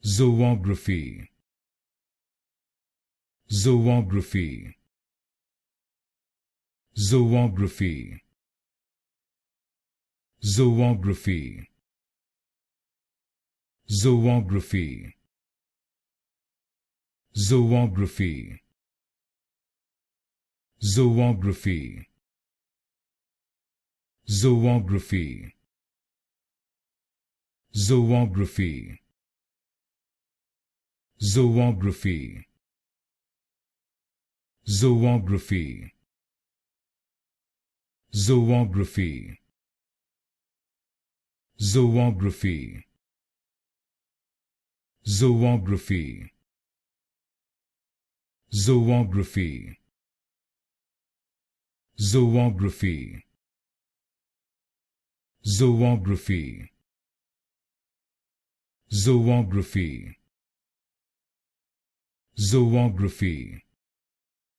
Zoography. Zoography. Zoography. Zoography. Zoography. Zoography. Zoography. Zoography. Zoography. Zoography. Zoography. Zoography. Zoography. Zoography. Zoography. Zoography. Zoography. Zoography. Zoography.